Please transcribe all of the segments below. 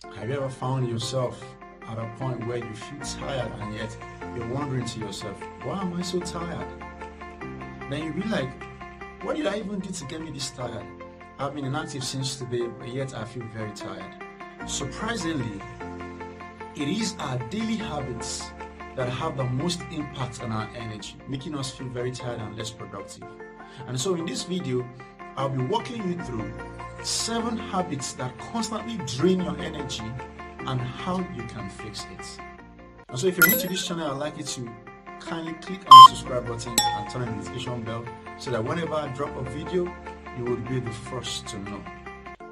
Have you ever found yourself at a point where you feel tired and yet you're wondering to yourself, why am I so tired? Then you be like, what did I even do to get me this tired? I've been inactive since today, but yet I feel very tired. Surprisingly, it is our daily habits that have the most impact on our energy, making us feel very tired and less productive. And so in this video, I'll be walking you through 7 habits that constantly drain your energy and how you can fix it. And so if you're new to this channel, I'd like you to kindly click on the subscribe button and turn on the notification bell so that whenever I drop a video, you will be the first to know.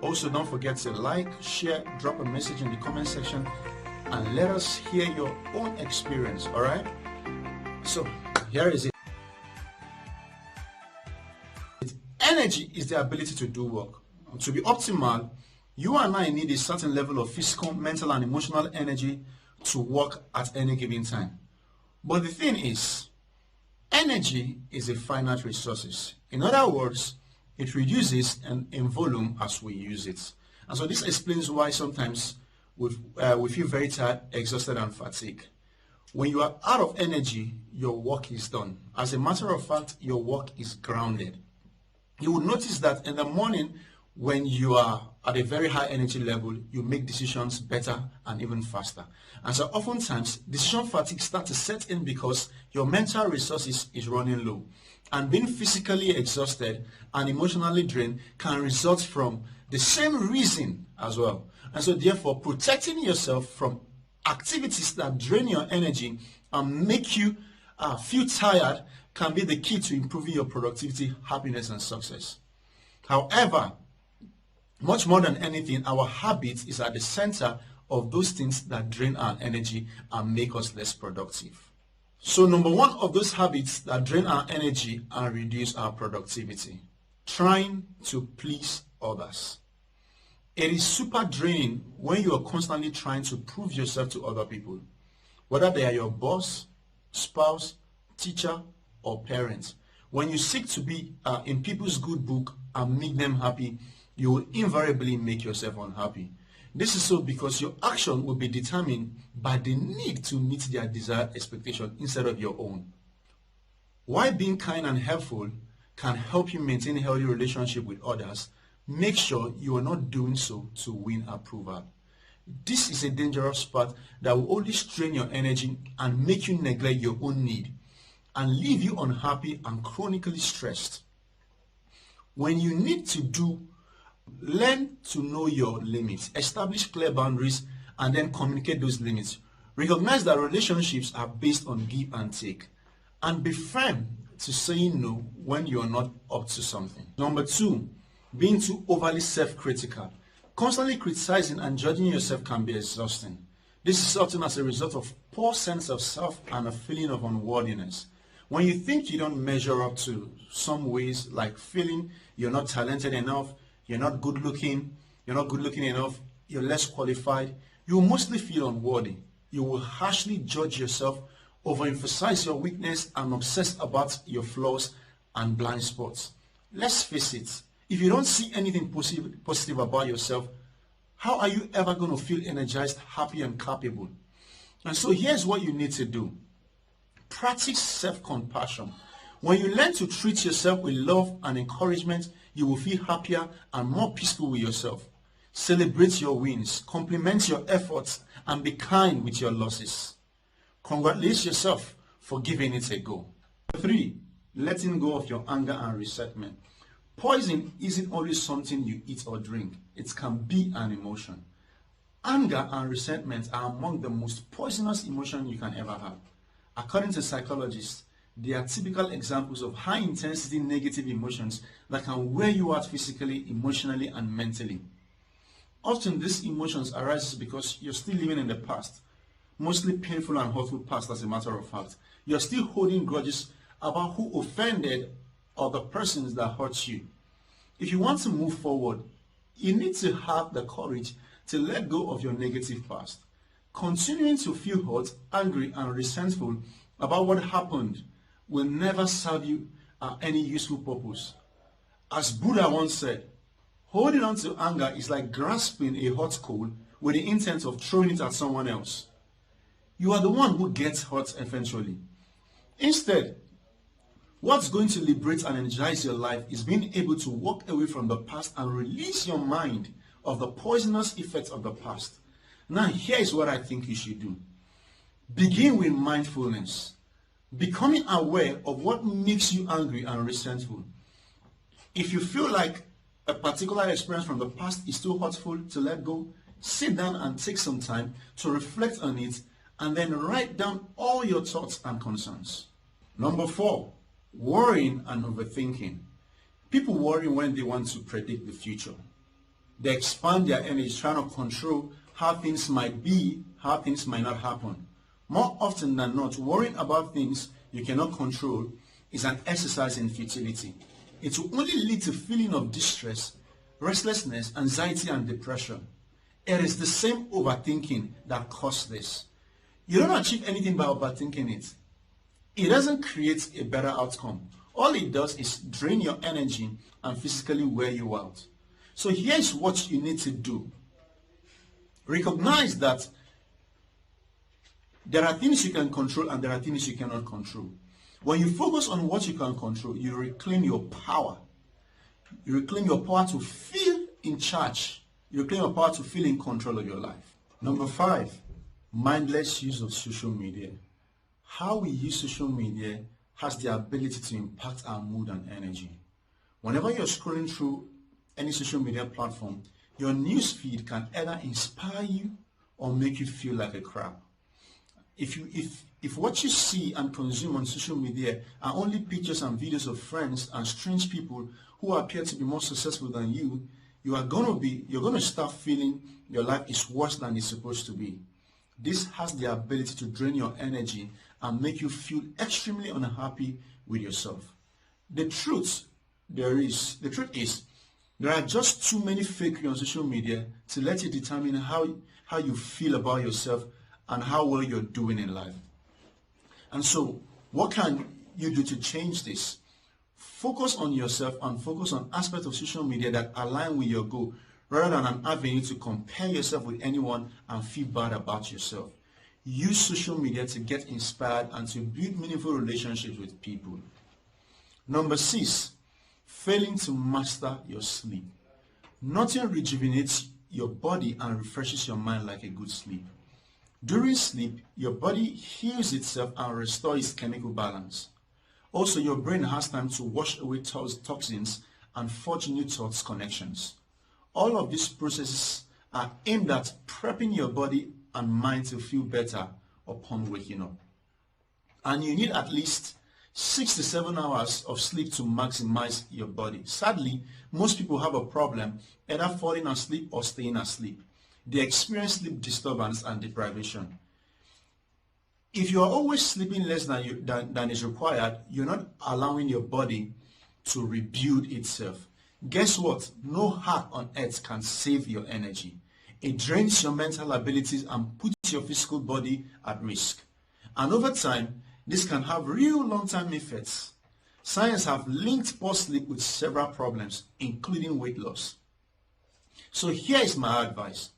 Also, don't forget to like, share, drop a message in the comment section and let us hear your own experience, alright? So, here is it. Energy is the ability to do work. To be optimal, you and I need a certain level of physical, mental, and emotional energy to work at any given time. But the thing is, energy is a finite resource. In other words, it reduces in volume as we use it. And so this explains why sometimes we feel very tired, exhausted, and fatigued. When you are out of energy, your work is done. As a matter of fact, your work is grounded. You will notice that in the morning, when you are at a very high energy level, you make decisions better and even faster. And so oftentimes, decision fatigue starts to set in because your mental resources is running low. And being physically exhausted and emotionally drained can result from the same reason as well. And so therefore, protecting yourself from activities that drain your energy and make you feel tired can be the key to improving your productivity, happiness, and success. However, much more than anything, our habits is at the center of those things that drain our energy and make us less productive. So number 1 of those habits that drain our energy and reduce our productivity, trying to please others. It is super draining when you are constantly trying to prove yourself to other people, whether they are your boss, spouse, teacher, or parents. When you seek to be in people's good book and make them happy, you will invariably make yourself unhappy. This is so because your action will be determined by the need to meet their desired expectation instead of your own. While being kind and helpful can help you maintain a healthy relationship with others, make sure you are not doing so to win approval. This is a dangerous path that will only strain your energy and make you neglect your own need and leave you unhappy and chronically stressed. When you need to do, learn to know your limits, establish clear boundaries, and then communicate those limits. Recognize that relationships are based on give and take, and be firm to saying no when you are not up to something. Number 2, being too overly self-critical. Constantly criticizing and judging yourself can be exhausting. This is often as a result of poor sense of self and a feeling of unworthiness. When you think you don't measure up to some ways, like feeling you're not talented enough, you're not good looking enough, you're less qualified, you will mostly feel unworthy. You will harshly judge yourself, overemphasize your weakness, and obsess about your flaws and blind spots. Let's face it, if you don't see anything positive about yourself, how are you ever going to feel energized, happy, and capable? And so here's what you need to do. Practice self-compassion. When you learn to treat yourself with love and encouragement, you will feel happier and more peaceful with yourself. Celebrate your wins, compliment your efforts, and be kind with your losses. Congratulate yourself for giving it a go. 3, letting go of your anger and resentment. Poison isn't always something you eat or drink. It can be an emotion. Anger and resentment are among the most poisonous emotions you can ever have. According to psychologists, they are typical examples of high-intensity negative emotions that can wear you out physically, emotionally, and mentally. Often these emotions arise because you're still living in the past, mostly painful and hurtful past as a matter of fact. You're still holding grudges about who offended or the persons that hurt you. If you want to move forward, you need to have the courage to let go of your negative past. Continuing to feel hurt, angry, and resentful about what happened will never serve you any useful purpose. As Buddha once said, holding on to anger is like grasping a hot coal with the intent of throwing it at someone else. You are the one who gets hurt eventually. Instead, what's going to liberate and energize your life is being able to walk away from the past and release your mind of the poisonous effects of the past. Now, here is what I think you should do. Begin with mindfulness, becoming aware of what makes you angry and resentful. If you feel like a particular experience from the past is too hurtful to let go, sit down and take some time to reflect on it and then write down all your thoughts and concerns. Number 4, worrying and overthinking. People worry when they want to predict the future. They expand their energy trying to control how things might be, how things might not happen. More often than not, worrying about things you cannot control is an exercise in futility. It will only lead to feeling of distress, restlessness, anxiety, and depression. It is the same overthinking that causes this. You don't achieve anything by overthinking it. It doesn't create a better outcome. All it does is drain your energy and physically wear you out. So here's what you need to do. Recognize that there are things you can control and there are things you cannot control. When you focus on what you can control, you reclaim your power. You reclaim your power to feel in charge. You reclaim your power to feel in control of your life. Number 5, mindless use of social media. How we use social media has the ability to impact our mood and energy. Whenever you're scrolling through any social media platform, your news feed can either inspire you or make you feel like a crap. If what you see and consume on social media are only pictures and videos of friends and strange people who appear to be more successful than you, you're going to start feeling your life is worse than it's supposed to be. This has the ability to drain your energy and make you feel extremely unhappy with yourself. The truth is, there are just too many fake on social media to let you determine how you feel about yourself and how well you're doing in life. And so, what can you do to change this? Focus on yourself and focus on aspects of social media that align with your goal, rather than an avenue to compare yourself with anyone and feel bad about yourself. Use social media to get inspired and to build meaningful relationships with people. Number 6, failing to master your sleep. Nothing rejuvenates your body and refreshes your mind like a good sleep. During sleep, your body heals itself and restores its chemical balance. Also, your brain has time to wash away toxins and forge new thoughts connections. All of these processes are aimed at prepping your body and mind to feel better upon waking up. And you need at least 6 to 7 hours of sleep to maximize your body. Sadly, most people have a problem either falling asleep or staying asleep. They experience sleep disturbance and deprivation. If you are always sleeping less than is required, you're not allowing your body to rebuild itself. Guess what? No hack on earth can save your energy. It drains your mental abilities and puts your physical body at risk. And over time, this can have real long-term effects. Science have linked poor sleep with several problems, including weight loss. So here is my advice.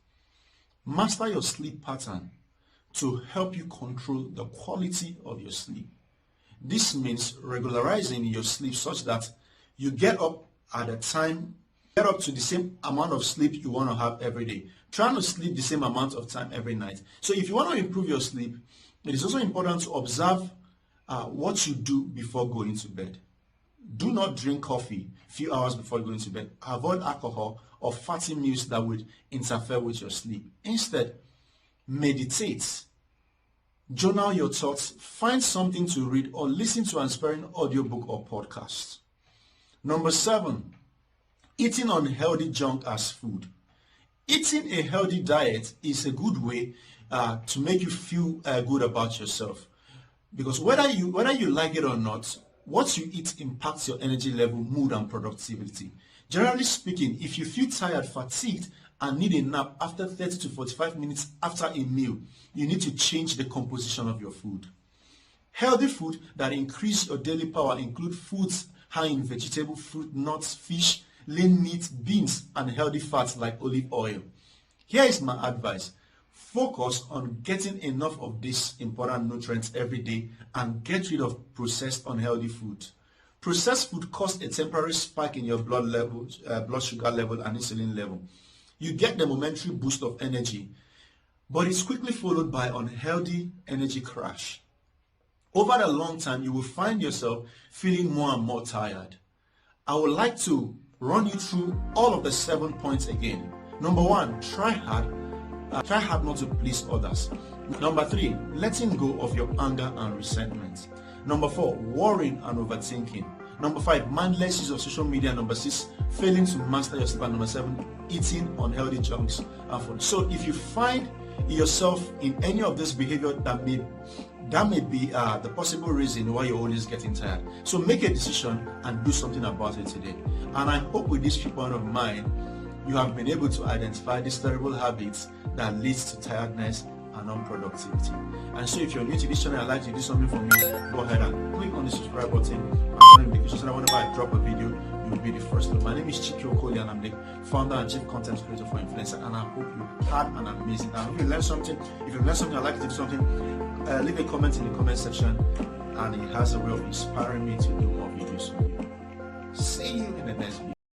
Master your sleep pattern to help you control the quality of your sleep. This means regularizing your sleep such that you get up to the same amount of sleep you want to have every day. Try to sleep the same amount of time every night. So if you want to improve your sleep, it is also important to observe what you do before going to bed. Do not drink coffee a few hours before going to bed. Avoid alcohol or fatty meals that would interfere with your sleep. Instead, meditate. Journal your thoughts. Find something to read or listen to an inspiring audiobook or podcast. Number 7, eating unhealthy junk as food. Eating a healthy diet is a good way to make you feel good about yourself. Because whether you like it or not, what you eat impacts your energy level, mood, and productivity. Generally speaking, if you feel tired, fatigued, and need a nap after 30 to 45 minutes after a meal, you need to change the composition of your food. Healthy food that increase your daily power include foods high in vegetable, fruit, nuts, fish, lean meat, beans, and healthy fats like olive oil. Here is my advice. Focus on getting enough of these important nutrients every day and get rid of processed unhealthy food. Processed food cause a temporary spike in your blood sugar level and insulin level. You get the momentary boost of energy, but it's quickly followed by unhealthy energy crash. Over the long time, you will find yourself feeling more and more tired. I would like to run you through all of the 7 points again. Number 1, try hard not to please others. Number 3, letting go of your anger and resentment. Number 4, worrying and overthinking. Number 5, mindless use of social media. Number 6, failing to master yourself. And number 7, eating unhealthy junks and food. So if you find yourself in any of this behavior, that may be the possible reason why you're always getting tired. So make a decision and do something about it today. And I hope with this viewpoint of mine, you have been able to identify these terrible habits that leads to tiredness and unproductivity. And so if you're new to this channel, I'd like you to do something for me, go ahead and click on the subscribe button and turn notifications so that whenever I drop a video, you will be the first to know. My name is Chike Okoli and I'm the founder and chief content creator for Influencer, and I hope you had an amazing time. If you learned something, I'd like you to do something, leave a comment in the comment section, and it has a way of inspiring me to do more videos for you. See you in the next video.